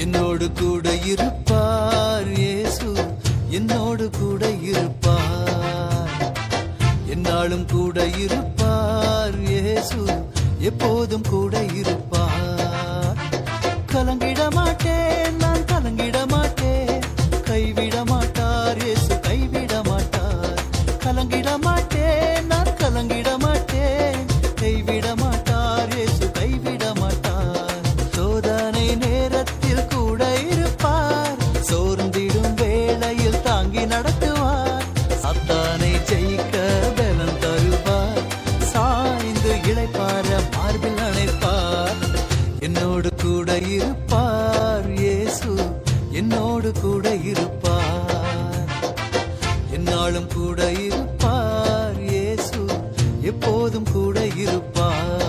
என்னோடு கூட இருப்பார் இயேசு, என்னோடு கூட இருப்பார். என்னாலும் கூட இருப்பார் இயேசு, எப்போதும் கூட இருப்பார். கலங்கிட மாட்டேன், நான் கலங்கிட மாட்டேன், கைவிட மாட்டார் இயேசு, கைவிட மாட்டார். கலங்கிட மாட்டேன், நான் கலங்கிட மாட்டேன், கைவிட மாட்டார் இயேசு, கைவிட மாட்டார். சோதனை நேரத்தில் கூட இருப்பார், சோர்ந்திடும் வேளையில் தாங்கி நடத்துவார். சாத்தானை ஜெயிக்க பலம் தருவார், சாய்ந்து இளைப்பார மார்பில் அணைப்பார். என்னோடு கூட இருப்பார் இயேசு, என்னோடு கூட இருப்பார். என்னாலும் கூட இருப்பார் இயேசு, எப்போதும் கூட இருப்பார்.